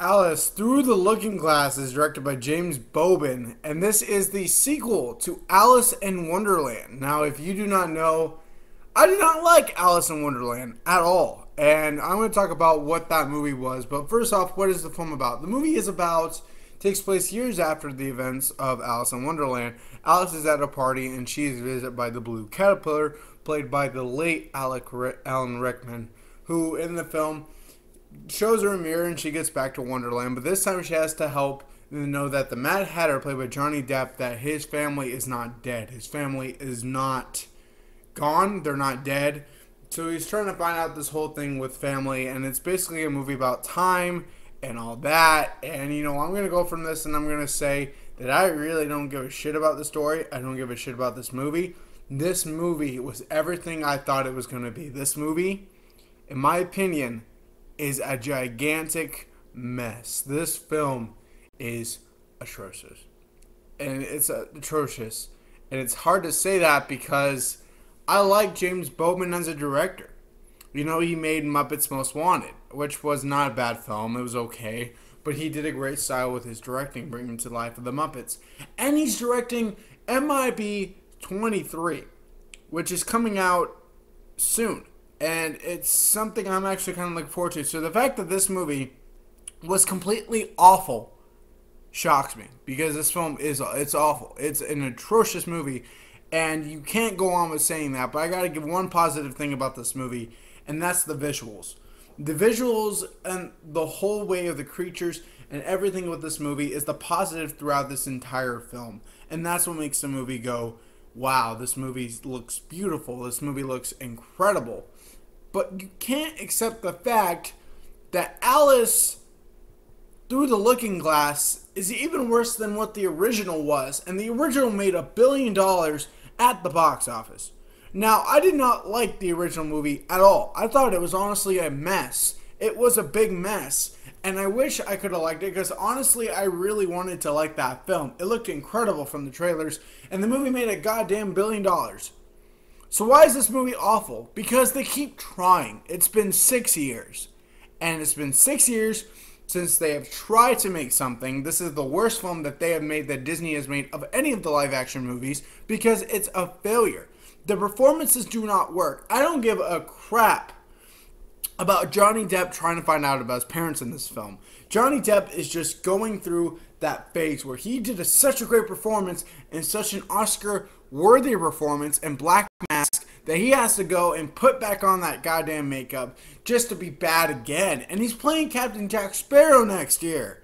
Alice Through the Looking Glass is directed by James Bobin, and this is the sequel to Alice in Wonderland. Now, if you do not know, I do not like Alice in Wonderland at all, and I'm going to talk about what that movie was. But first off, what is the film about? The movie takes place years after the events of Alice in Wonderland. Alice is at a party, and she is visited by the Blue Caterpillar, played by the late Alan Rickman, who in the film shows her a mirror and she gets back to Wonderland, but this time she has to help know that the Mad Hatter, played by Johnny Depp, that his family is not dead. His family is not gone. They're not dead. So he's trying to find out this whole thing with family, and it's basically a movie about time and all that. And, I'm going to go from this and I'm going to say that I really don't give a shit about the story. I don't give a shit about this movie. This movie was everything I thought it was going to be. This movie, in my opinion, is a gigantic mess. This film is atrocious. And it's atrocious. And it's hard to say that because I like James Bowman as a director. He made Muppets Most Wanted, which was not a bad film. It was okay. But he did a great style with his directing, bringing to life of the Muppets. And he's directing MIB 23, which is coming out soon. And it's something I'm actually kind of looking forward to. So the fact that this movie was completely awful shocks me. Because this film it's awful. It's an atrocious movie. And you can't go on with saying that. But I got to give one positive thing about this movie. And that's the visuals. The visuals and the whole way of the creatures and everything with this movie is the positive throughout this entire film. And that's what makes the movie go, wow, this movie looks beautiful. This movie looks incredible. But you can't accept the fact that Alice Through the Looking Glass is even worse than what the original was. And the original made $1 billion at the box office. Now, I did not like the original movie at all. I thought it was honestly a mess. It was a big mess. And I wish I could have liked it because honestly, I really wanted to like that film. It looked incredible from the trailers. And the movie made a goddamn $1 billion. So why is this movie awful? Because they keep trying. It's been 6 years. And it's been 6 years since they have tried to make something. This is the worst film that they have made, that Disney has made, of any of the live action movies, because it's a failure. The performances do not work. I don't give a crap about Johnny Depp trying to find out about his parents in this film. Johnny Depp is just going through that phase where he did such a great performance and such an Oscar-worthy performance in Black Mask that he has to go and put back on that goddamn makeup just to be bad again. And he's playing Captain Jack Sparrow next year.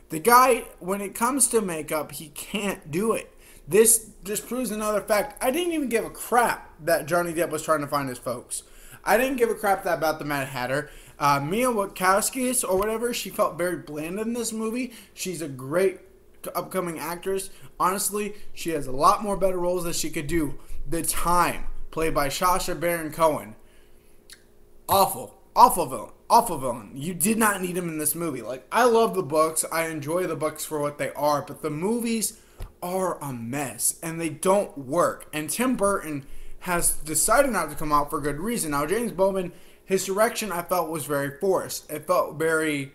The guy, when it comes to makeup, he can't do it. This just proves another fact. I didn't even give a crap that Johnny Depp was trying to find his folks. I didn't give a crap about the Mad Hatter. Mia Wasikowska, or whatever, she felt very bland in this movie. She's a great upcoming actress. Honestly, she has a lot more better roles that she could do. The Time, played by Sacha Baron Cohen. Awful. Awful villain. Awful villain. You did not need him in this movie. I love the books. I enjoy the books for what they are. But the movies are a mess. And they don't work. And Tim Burton has decided not to come out for good reason. Now, James Bowman, his direction I felt was very forced. It felt very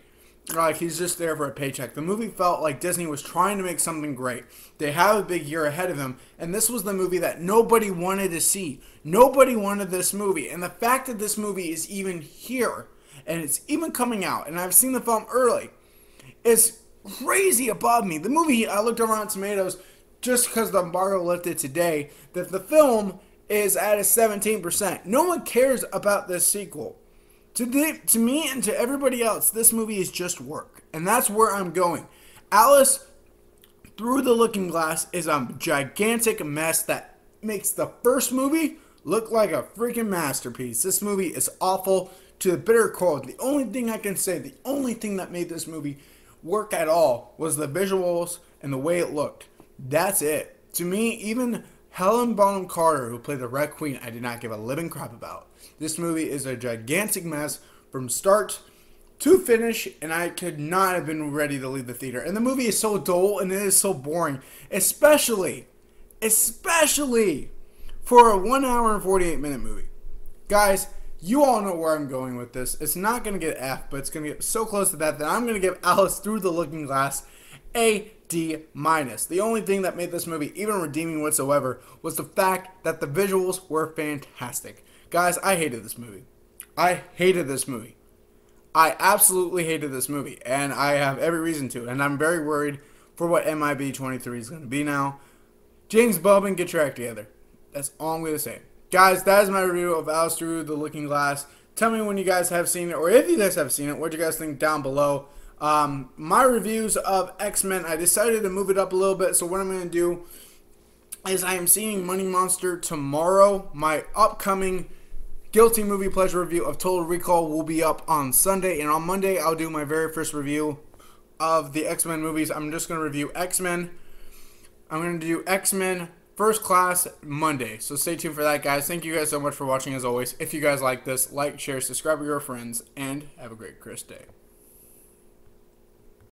like he's just there for a paycheck. The movie felt like Disney was trying to make something great. They have a big year ahead of them, and this was the movie that nobody wanted to see. Nobody wanted this movie, and the fact that this movie is even here, and it's even coming out, and I've seen the film early, is crazy above me. The movie, I looked on Rotten Tomatoes just because the embargo lifted today, that the film is at a 17%. No one cares about this sequel. To me and to everybody else, this movie is just work. And that's where I'm going. Alice Through the Looking Glass is a gigantic mess that makes the first movie look like a freaking masterpiece. This movie is awful to the bitter core. The only thing I can say, the only thing that made this movie work at all was the visuals and the way it looked. That's it. To me, even Helen Bonham Carter, who played the Red Queen, I did not give a living crap about. This movie is a gigantic mess from start to finish, and I could not have been ready to leave the theater. And the movie is so dull, and it is so boring, especially for a 1 hour and 48 minute movie. Guys, You all know where I'm going with this. It's not going to get F, but it's going to get so close to that I'm going to give Alice Through the Looking Glass a D minus. The only thing that made this movie even redeeming whatsoever was the fact that the visuals were fantastic. Guys, I hated this movie. I hated this movie. I absolutely hated this movie, and I have every reason to, and I'm very worried for what MIB 23 is going to be now. James Bowman, get your act together. That's all I'm going to say. Guys, that is my review of Alice Through the Looking Glass. Tell me when you guys have seen it, or if you guys have seen it, what you guys think down below. My reviews of X-Men, I decided to move it up a little bit, so what I'm going to do is I am seeing Money Monster tomorrow. My upcoming Guilty Movie Pleasure review of Total Recall will be up on Sunday, and on Monday I'll do my very first review of the X-Men movies. I'm just going to review X-Men. I'm going to do X-Men First Class Monday, so stay tuned for that, guys. Thank you guys so much for watching, as always. If you guys like this, like, share, subscribe with your friends, and have a great Chris day.